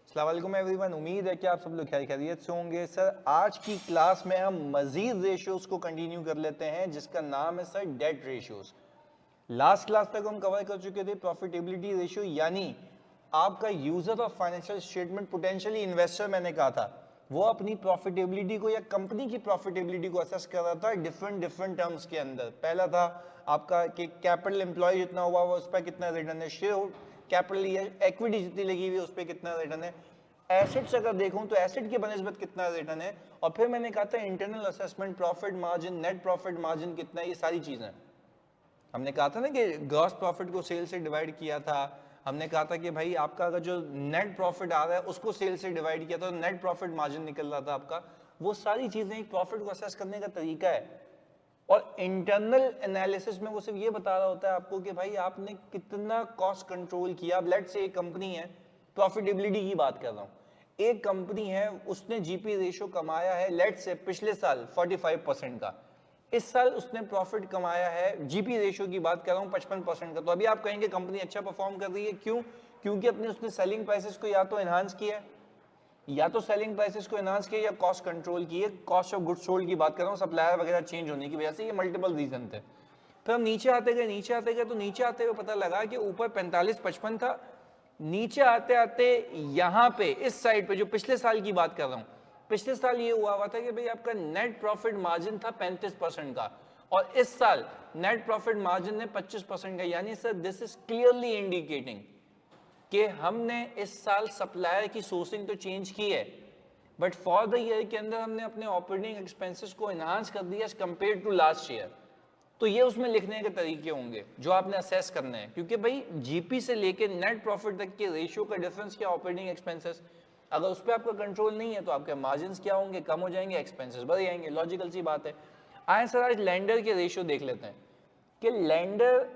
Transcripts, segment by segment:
अस्सलाम वालेकुम एवरीवन, उम्मीद है कि आप सब लोग खैरियत से होंगे। सर आज की क्लास में हम मजीद रेशियोज को कंटिन्यू कर लेते हैं जिसका नाम है सर डेट रेशियोज। लास्ट क्लास तक हम कवर कर चुके थे प्रॉफिटेबिलिटी रेशियो, यानी आपका user of financial statement potentially investor मैंने कहा था वो अपनी प्रॉफिटेबिलिटी को या कंपनी की प्रॉफिटेबिलिटी को असेस कर रहा था डिफरेंट टर्म्स के अंदर। पहला था आपका कि कैपिटल एम्प्लॉय जितना हुआ उस पर कितना रिटर्न है, शेयर कैपिटल या इक्विटी जितनी लगी हुई है उस पर कितना रिटर्न है, एसेट्स अगर देखूं तो एसेट के बनस्बत कितना रिटर्न है, और फिर मैंने कहा था internal assessment, profit margin, net profit margin कितना है, ये सारी चीजें। हमने कहा था ना कि ग्रॉस प्रॉफिट को सेल से डिवाइड किया था। हमने कहा था कि भाई आपका अगर जो नेट प्रॉफिट आ रहा है उसको सेल से डिवाइड किया था तो नेट प्रॉफिट मार्जिन निकल रहा था आपका। वो सारी चीजें एक प्रॉफिट को असेस करने का तरीका है। और इंटरनल एनालिसिस में वो सिर्फ ये बता रहा होता है आपको कि भाई आपने कितना कॉस्ट कंट्रोल किया। अब लेट्स से एक कंपनी है, प्रॉफिटेबिलिटी की बात कर रहा हूं, एक कंपनी है उसने जीपी रेशियो कमाया है लेट्स से पिछले साल 45% का, इस साल उसने प्रॉफिट कमाया है, जीपी रेशियो की बात कर रहा हूं 55% का। तो अभी आप कहेंगे कंपनी अच्छा परफॉर्म कर रही है, क्यों? क्योंकि अपने उसने सेलिंग प्राइसेस को या तो एनहांस किया है, या तो सेलिंग प्राइसेस को एनहांस किया, या कॉस्ट कंट्रोल किए। कॉस्ट ऑफ गुड्स सोल्ड की बात कर रहा हूँ, सप्लायर वगैरह चेंज होने की वजह से, ये मल्टीपल रीजन थे। फिर हम नीचे आते गए तो नीचे आते हुए पता लगा कि ऊपर 45-55 था, नीचे आते आते यहाँ पे इस साइड पे जो पिछले साल की बात कर रहा हूँ, पिछले साल ये हुआ था कि भाई आपका नेट प्रॉफिट मार्जिन था 35% का, और इस साल नेट प्रॉफिट मार्जिन है 25% का। यानी sir this is clearly indicating कि हमने इस साल सप्लायर की सोर्सिंग तो चेंज की है, बट फॉर द ईयर के अंदर हमने अपने ऑपरेटिंग एक्सपेंसेस को एनहांस कर दिया as compare to last year. तो ये उसमें लिखने के तरीके होंगे जो आपने असेस करने हैं, क्योंकि भाई जीपी से लेके नेट प्रॉफिट तक के रेशियो का डिफरेंस क्या, ऑपरेटिंग एक्सपेंसेस, अगर उस पर आपका कंट्रोल नहीं है तो आपके मार्जिन क्या होंगे, कम हो जाएंगे, एक्सपेंसेस बढ़ जाएंगे, लॉजिकल सी बात है। आए सर आज लैंडर के रेशियो देख लेते हैं कि लैंडर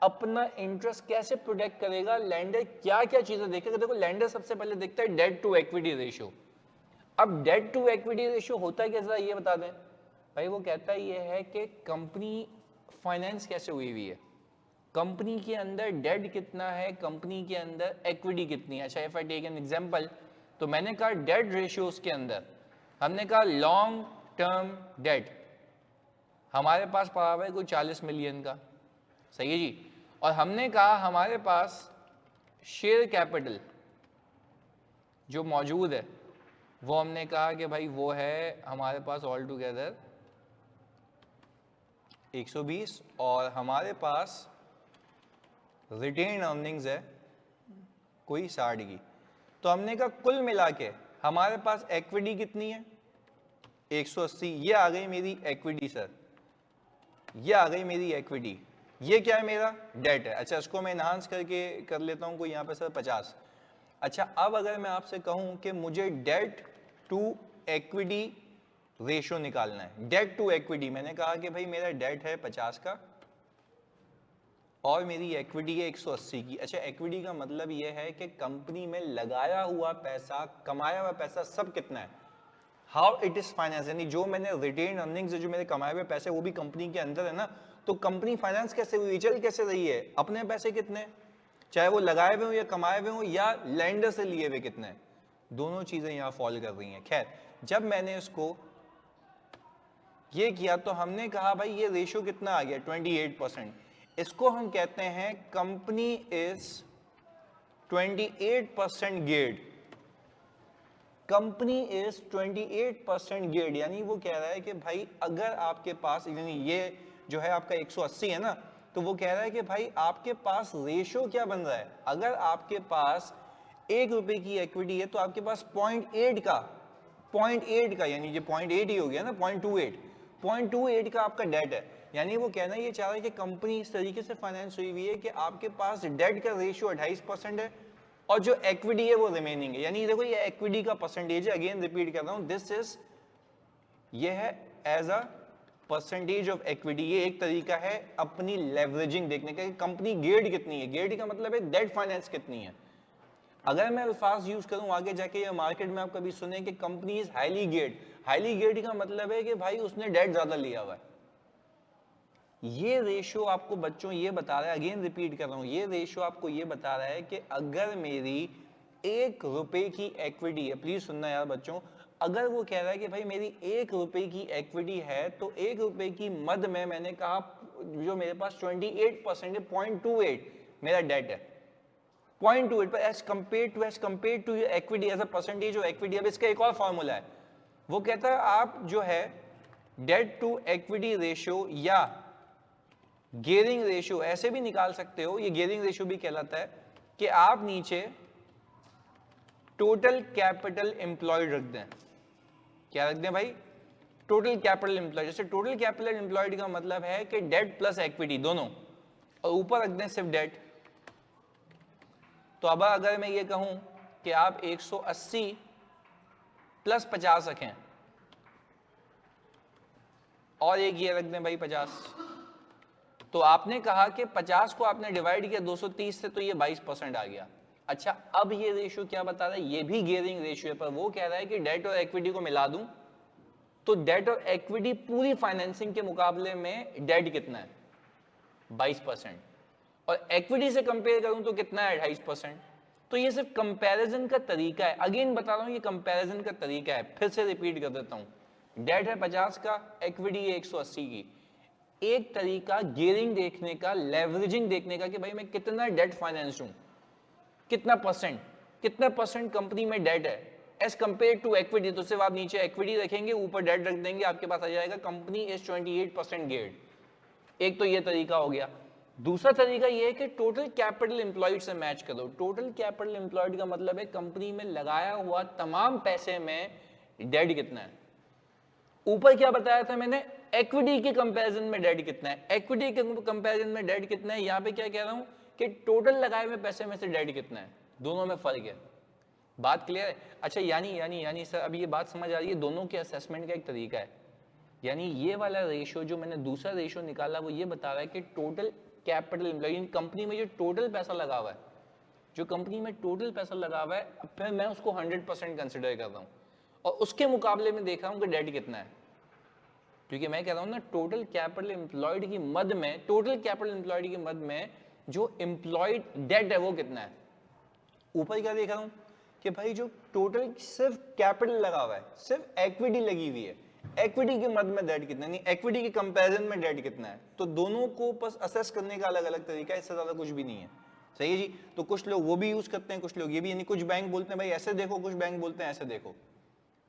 अपना इंटरेस्ट कैसे प्रोटेक्ट करेगा, लैंडर क्या क्या चीजें देखेगा। देखो लैंडर सबसे पहले देखता है डेट टू इक्विटी रेशियो। अब डेट टू इक्विटी रेशियो होता है कैसा, ये बता दें भाई। वो कहता है ये है कि कंपनी फाइनेंस कैसे हुई हुई है, कंपनी के अंदर डेट कितना है, कंपनी के अंदर इक्विटी कितनी है। अच्छा if I take an example, तो मैंने कहा डेट रेशियोज के अंदर हमने कहा लॉन्ग टर्म डेट हमारे पास पड़ा हुआ है कोई 40 मिलियन का, सही है जी। और हमने कहा हमारे पास शेयर कैपिटल जो मौजूद है वो हमने कहा कि भाई वो है हमारे पास ऑल टुगेदर 120, और हमारे पास रिटेन अर्निंग्स है कोई 60 की। तो हमने कहा कुल मिला के हमारे पास इक्विटी कितनी है 180। ये आ गई मेरी इक्विटी सर, ये आ गई मेरी इक्विटी। ये क्या है, मेरा डेट है। अच्छा इसको मैं एनहांस करके कर लेता हूँ कोई यहाँ पे सर 50। अच्छा अब अगर मैं आपसे कहूँ कि मुझे डेट टू इक्विटी रेशियो निकालना है, डेट टू इक्विटी, मैंने कहा कि भाई मेरा डेट है 50 का और मेरी इक्विटी है 180 की। अच्छा इक्विटी का मतलब ये है कि कंपनी में लगाया हुआ पैसा, कमाया हुआ पैसा सब कितना है, हाउ इट इज फाइनेंस, यानी जो मैंने रिटेन अर्निंग्स जो मेरे कमाए हुए पैसे वो भी कंपनी के अंदर है ना, तो कंपनी फाइनेंस कैसे हुई, चल कैसे रही है, अपने पैसे कितने, चाहे वो लगाए हुए हो या कमाए हुए हो, या लैंडर से लिए हुए कितने, दोनों चीजें यहां फॉल कर रही हैं। खैर जब मैंने इसको ये किया तो हमने कहा भाई ये रेशियो कितना आ गया 28%। इसको हम कहते हैं company is 28% geared, company is 28% geared. यानी वो कह रहा है कि भाई अगर आपके पास, यानी ये जो है आपका 180 है ना, तो वो कह रहा है कि भाई आपके पास रेशियो क्या बन रहा है, अगर आपके पास 1 रुपए की इक्विटी है तो आपके पास 0.8 का, यानी ये 0.8 ही हो गया ना, 0.28 का आपका डेट है। यानी वो कहना ये चाह रहा है कि कंपनी इस तरीके से फाइनेंस हुई हुई है कि आपके पास डेट का रेशियो 28% है और जो इक्विटी है वो रिमेनिंग है। यानी देखो ये इक्विटी का परसेंटेज है, अगेन रिपीट कर रहा हूं, दिस इज, ये है as a percentage of equity. ये एक तरीका है अपनी लेवरेजिंग देखने का कि कंपनी गेयर्ड कितनी है, गेयर्ड का मतलब है डेट फाइनेंस कितनी है। अगर मैं अल्फाज यूज करूं आगे जाके या मार्केट में आप कभी सुने कि company is highly geared, highly geared का मतलब है कि भाई उसने डेट ज्यादा लिया हुआ है। ये रेशियो आपको बच्चों ये बता रहा है, अगेन रिपीट कर रहा हूं, ये रेशियो आपको ये बता रहा है कि अगर मेरी ₹1 की इक्विटी है, प्लीज सुनना यार बच्चों, अगर वो कह रहा है कि भाई मेरी ₹1 की इक्विटी है तो ₹1 की मद में मैंने कहा जो मेरे पास 28% है, 0.28 मेरा डेट है, 0.28 पर as compare to your equity as a percentage of equity. अब इसका एक और फॉर्मूला है, वो कहता है आप जो है डेट टू इक्विटी रेशियो या गियरिंग रेशियो ऐसे भी निकाल सकते हो, ये गियरिंग रेशियो भी कहलाता है, कि आप नीचे टोटल कैपिटल एम्प्लॉयड रख दें। क्या रख दें भाई? Total capital employed. जैसे टोटल कैपिटल एम्प्लॉयड का मतलब है कि डेट प्लस इक्विटी दोनों, और ऊपर रख दें सिर्फ डेट। तो अब अगर मैं ये कहूं कि आप 180 प्लस 50 रखें और एक ये रख दें भाई 50, तो आपने कहा कि 50 को आपने डिवाइड किया 230 से, तो ये 22% आ गया। अच्छा, अब ये रेशियो क्या बता रहा है? ये भी गियरिंग रेशियो है, पर वो कह रहा है कि डेट और इक्विटी को मिला दूं तो डेट और इक्विटी पूरी फाइनेंसिंग के मुकाबले में डेट कितना है? 22%, और इक्विटी से कंपेयर करूं तो कितना है? 28%। तो ये सिर्फ कंपैरिजन का तरीका है, अगेन बता रहा हूं ये कंपैरिजन का तरीका है, फिर से रिपीट कर देता हूं। डेट है 50 का, इक्विटी है 180 की। एक तरीका गियरिंग देखने का, लेवरेजिंग देखने का कि भाई मैं कितना डेट फाइनेंस हूं, कितना परसेंट कंपनी में डेट है एज कंपेयर टू इक्विटी। तो सिर्फ आप नीचे इक्विटी रखेंगे, ऊपर डेट रख देंगे, आपके पास आ जाएगा कंपनी इज 28% गियर्ड। एक तो ये तरीका हो गया। दूसरा तरीका ये है कि टोटल कैपिटल एम्प्लॉयड से मैच करो। टोटल कैपिटल एम्प्लॉयड का मतलब है कंपनी में लगाया हुआ तमाम पैसे में डेट कितना है। ऊपर क्या बताया था मैंने? इक्विटी के कंपैरिजन में डेट कितना है, इक्विटी के कंपैरिजन में डेट कितना है। यहां पे क्या कह रहा हूं कि टोटल लगाए हुए पैसे में से डेट कितना है, दोनों में फर्क है। बात क्लियर है? अच्छा, यानी सर अब ये बात समझ आ रही है, दोनों के असेसमेंट का एक तरीका है। यानी ये वाला रेशियो जो मैंने दूसरा रेशियो निकाला वो ये बता रहा है कि टोटल कैपिटल एम्प्लॉय, कंपनी में जो टोटल पैसा लगा हुआ है, जो कंपनी में टोटल पैसा लगा हुआ है, फिर मैं उसको 100% कंसिडर कर रहा हूं और उसके मुकाबले में देख रहा हूं कि डेट कितना है। क्योंकि मैं कह रहा हूं ना, टोटल कैपिटल एम्प्लॉयड की मद में, टोटल कैपिटल एम्प्लॉयड की मद में जो एम्प्लॉयड डेट है वो कितना है। ऊपर क्या देख रहा हूं कि भाई जो टोटल सिर्फ कैपिटल लगा हुआ है, सिर्फ इक्विटी लगी हुई है, इक्विटी के मद में डेट कितना है, नहीं इक्विटी के कंपैरिजन में डेट कितना है। तो दोनों को बस असेस करने का अलग अलग तरीका है, इससे ज्यादा कुछ भी नहीं है। सही है जी? तो कुछ लोग वो भी यूज करते हैं, कुछ लोग ये भी, यानी कुछ बैंक बोलते हैं भाई ऐसे देखो, कुछ बैंक बोलते हैं ऐसे देखो।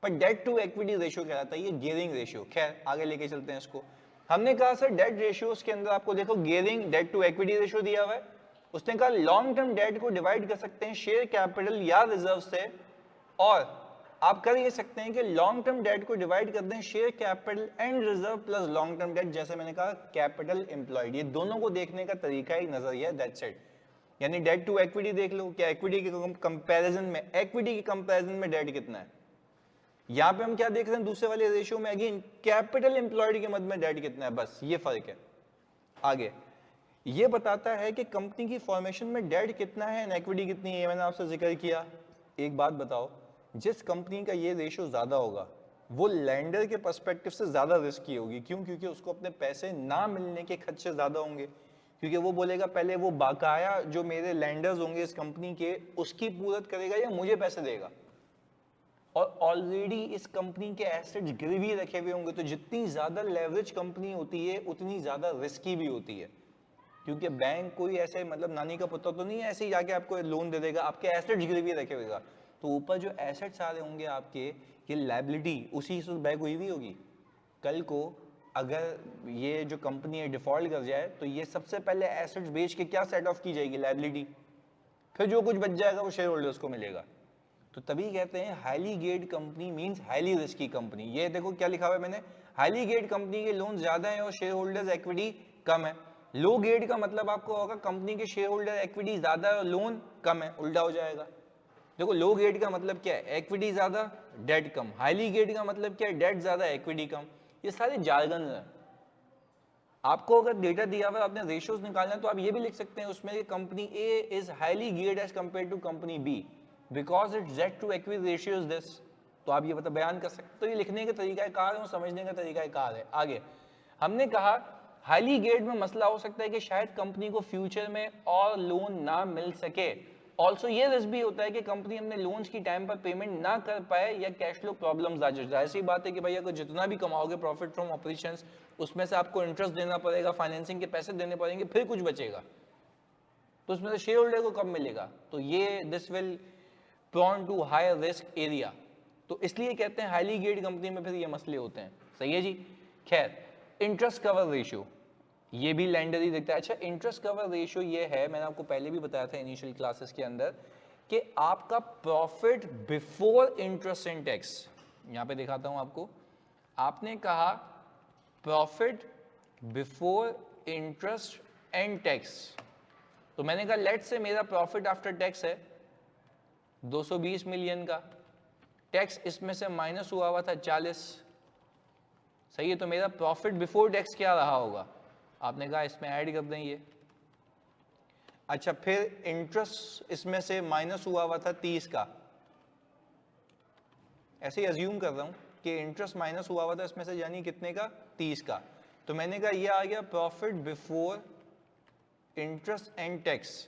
पर डेट टू इक्विटी रेशियो कहलाता है ये गियरिंग रेशियो। खैर आगे लेके चलते हैं इसको। हमने कहा सर डेट रेशियोज के अंदर आपको देखो gearing, debt to equity ratio दिया हुआ है। उसने कहा लॉन्ग टर्म डेट को डिवाइड कर सकते हैं शेयर कैपिटल या रिजर्व से, और आप कर ये सकते हैं कि लॉन्ग टर्म डेट को डिवाइड कर दें share capital and reserve plus long term date, जैसे मैंने कहा कैपिटल एम्प्लॉयड। ये दोनों को देखने का तरीका ही नजरिया, दैट्स इट। यानी डेट टू इक्विटी देख लो, क्या इक्विटी के कंपैरिजन में, इक्विटी के कंपैरिजन में डेट कितना है। यहां पे हम क्या देख रहे हैं दूसरे वाले रेशियो में, अगेन कैपिटल एम्प्लॉयड के मद में डेट कितना है, बस ये फर्क है। आगे ये बताता है कि कंपनी की फॉर्मेशन में डेट कितना है, इक्विटी कितनी है, मैंने आपसे जिक्र किया। एक बात बताओ, जिस कंपनी का ये रेशियो ज्यादा होगा वो लैंडर के पर्सपेक्टिव से ज्यादा रिस्की होगी। क्यों? क्योंकि उसको अपने पैसे ना मिलने के खदशे ज्यादा होंगे, क्योंकि वो बोलेगा पहले वो बाकाया जो मेरे लैंडर्स होंगे इस कंपनी के, उसकी पूरत करेगा या मुझे पैसे देगा। और ऑलरेडी इस कंपनी के एसेट्स गिरवी रखे हुए होंगे, तो जितनी ज्यादा लेवरेज कंपनी होती है उतनी ज्यादा रिस्की भी होती है, क्योंकि बैंक कोई ऐसे मतलब नानी का पुत्र तो नहीं है ऐसे ही जाके आपको लोन दे देगा, आपके एसेट्स गिरवी रखे हुएगा। तो ऊपर जो एसेट्स आ रहे होंगे आपके, ये लायबिलिटी उसी से बैक हुई हुई होगी। कल को अगर ये जो कंपनी है डिफॉल्ट कर जाए तो ये सबसे पहले एसेट्स बेच के क्या सेट ऑफ की जाएगी, लायबिलिटी। फिर जो कुछ बच जाएगा वो शेयर होल्डर्स को मिलेगा। तो तभी कहते हैं हाईली गेड company means highly risky company. ये देखो क्या लिखा हुआ है मैंने, हाईली गेड कंपनी के लोन ज्यादा है और शेयर होल्डर्स इक्विटी कम है। लो गेड का मतलब आपको होगा कंपनी के शेयर होल्डर इक्विटी ज्यादा है और लोन कम है, उल्टा हो जाएगा। देखो लो गेड का मतलब क्या है, इक्विटी ज्यादा डेट कम। हाईली गेड का मतलब क्या है, डेट ज्यादा इक्विटी कम। ये सारे जार्गन हैं। आपको अगर डेटा दिया हुआ है, आपने रेशियोज निकालना है, तो आप ये भी लिख सकते हैं उसमें company A is highly geared as compare to company B because its debt to equity ratio is this. तो आप ये बता बयान कर सकते। तो ये लिखने का तरीका कार है और समझने का तरीका कार है। आगे हमने कहा हाईली गियर्ड में मसला हो सकता है कि शायद कंपनी को फ्यूचर में और लोन ना मिल सके, ऑल्सो ये रिस्क भी होता है कि कंपनी अपने लोन्स की टाइम पर पेमेंट ना कर पाए या कैश फ्लो प्रॉब्लम्स आ जाए। ऐसी बात है कि भाई अगर जितना भी कमाओगे प्रॉफिट फ्रॉम ऑपरेशंस, उसमें से आपको इंटरेस्ट देना पड़ेगा, फाइनेंसिंग के पैसे देने पड़ेंगे, फिर कुछ बचेगा, तो उसमें से शेयर होल्डर को कब मिलेगा? तो ये this will prone to higher risk area. तो इसलिए कहते हैं हाईली गेयर्ड कंपनी में फिर ये मसले होते हैं। सही है जी। खैर, इंटरेस्ट कवर रेशियो ये भी लेंडर ही देखता है। अच्छा, इंटरेस्ट कवर रेशियो ये है, मैंने आपको पहले भी बताया था इनिशियल क्लासेस के अंदर, कि आपका profit before interest and tax. यहां पे दिखाता हूं आपको, आपने कहा profit before interest and tax, तो मैंने कहा लेट से मेरा प्रॉफिट आफ्टर टैक्स है 220 मिलियन का, टैक्स इसमें से माइनस हुआ था 40। सही है, तो मेरा प्रॉफिट बिफोर टैक्स क्या रहा होगा? आपने कहा इसमें ऐड कर दें ये। अच्छा, फिर इंटरेस्ट इसमें से माइनस हुआ था 30 का, ऐसे ही अज्यूम कर रहा हूं कि इंटरेस्ट माइनस हुआ था इसमें से, यानी कितने का? 30 का। तो मैंने कहा ये आ गया profit before interest and tax.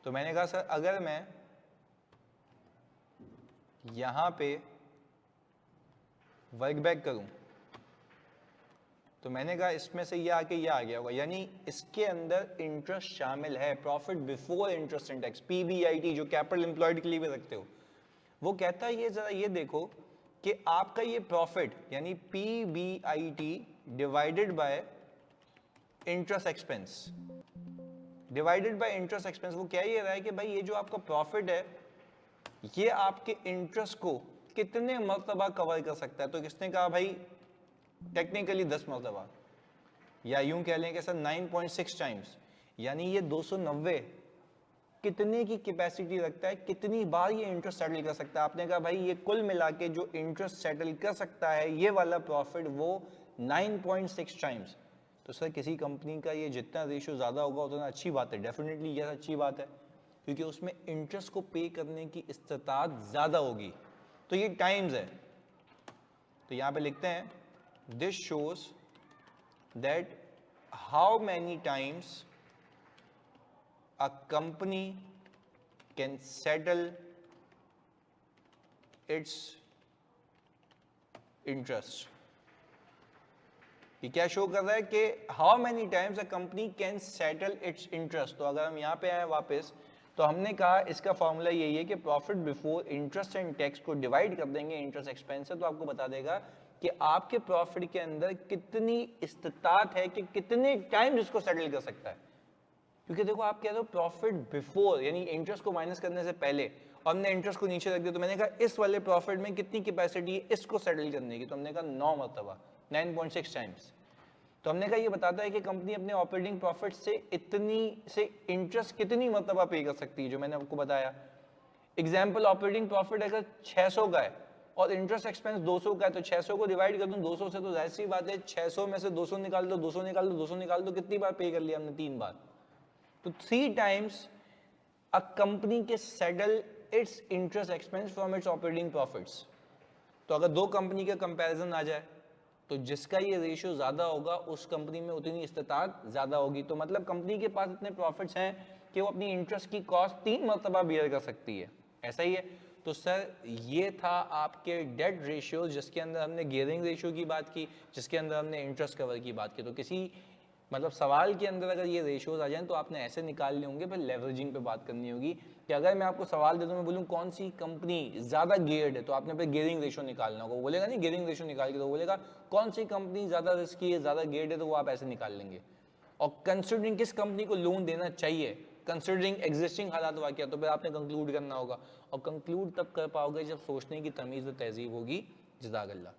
तो मैंने कहा सर अगर मैं यहां पे वर्क बैक करूं, तो मैंने कहा इसमें से ये आके ये आ गया होगा, यानी इसके अंदर इंटरेस्ट शामिल है, profit before interest and tax, PBIT, जो कैपिटल एम्प्लॉयड के लिए भी रखते हो। वो कहता है ये जरा ये देखो कि आपका ये प्रॉफिट यानी PBIT divided by interest expense, divided by interest expense, वो क्या ये रहा है कि भाई ये जो आपका प्रॉफिट है ये आपके इंटरेस्ट को कितने मरतबा कवर कर सकता है? तो किसने कहा भाई टेक्निकली 10 मरतबा, या यूं कह लें कि सर 9.6 टाइम्स, यानी ये 290 कितने की कैपेसिटी रखता है, कितनी बार ये इंटरेस्ट सेटल कर सकता है? आपने कहा भाई ये कुल मिला के जो इंटरेस्ट सेटल कर सकता है ये वाला प्रॉफिट वो 9.6 टाइम्स। तो सर किसी कंपनी का ये जितना रेशियो ज़्यादा होगा उतना अच्छी बात है, डेफिनेटली ये अच्छी बात है, क्योंकि उसमें इंटरेस्ट को पे करने की इस्तात ज़्यादा होगी। तो ये टाइम्स है, तो यहाँ पे लिखते हैं this shows that how many times a company can settle its interest। ये क्या शो कर रहा है कि how many times a company can settle it's interest. तो अगर हम यहाँ पे आए वापस, तो हमने कहा इसका फॉर्मूला यही है कि profit before interest and tax को डिवाइड कर देंगे इंटरेस्ट एक्सपेंस से, तो आपको बता देगा कि आपके प्रॉफिट के अंदर कितनी इस्तात है कि कितने टाइम इसको सेटल कर सकता है। क्योंकि देखो आप कह रहे हो प्रॉफिट बिफोर, यानी इंटरेस्ट को माइनस करने से पहले, और हमने इंटरेस्ट को नीचे रख दिया, तो मैंने कहा इस वाले प्रॉफिट में कितनी कैपेसिटी है इसको सेटल करने की? तो हमने कहा 9 मरतबा, 9.6 टाइम्स। तो हमने कहा ये बताता है कि कंपनी अपने ऑपरेटिंग प्रॉफिट से इतनी से इंटरेस्ट कितनी मरतबा पे कर सकती है, जो मैंने आपको बताया। एग्जाम्पल, ऑपरेटिंग प्रॉफिट अगर 600 का है और इंटरेस्ट एक्सपेंस 200 का है, तो 600 को डिवाइड कर दूं 200 से, तो जाहिर सी बात है 600 में से 200 निकाल दो, 200 निकाल दो, 200 निकाल दो, कितनी बार पे कर लिया हमने? 3 बार। तो 3 टाइम्स अ कंपनी के settle it's interest expense from its operating profits. तो अगर दो कंपनी का कंपैरिजन आ जाए, तो जिसका ये रेशियो ज्यादा होगा उस कंपनी में उतनी इस्तात ज्यादा होगी। तो मतलब कंपनी के पास इतने प्रॉफिट्स हैं कि वो अपनी इंटरेस्ट की कॉस्ट 3 मरतबा बियर कर सकती है। ऐसा ही है। तो सर ये था आपके डेट रेशियो, जिसके अंदर हमने गियरिंग रेशियो की बात की, जिसके अंदर हमने इंटरेस्ट कवर की बात की। तो किसी मतलब सवाल के अंदर अगर ये रेशियोज आ जाएं तो आपने ऐसे निकालने होंगे, फिर लेवरेजिंग पे बात करनी होगी कि अगर मैं आपको सवाल दे दूं, मैं बोलूं कौन सी कंपनी ज्यादा गियर्ड है, तो आपने फिर गियरिंग रेशियो निकालना होगा। वो बोलेगा नहीं गियरिंग रेशियो निकाल के, तो बोलेगा कौन सी कंपनी ज्यादा रिस्की है, ज्यादा गियर्ड है, तो वो आप ऐसे निकाल लेंगे। और कंसिडरिंग किस कंपनी को लोन देना चाहिए, कंसिडरिंग एग्जिस्टिंग हालात वाकया, तो फिर आपने कंक्लूड करना होगा। और कंक्लूड तब कर पाओगे जब सोचने की तमीज़ और तहजीब होगी। जज़ाकल्लाह।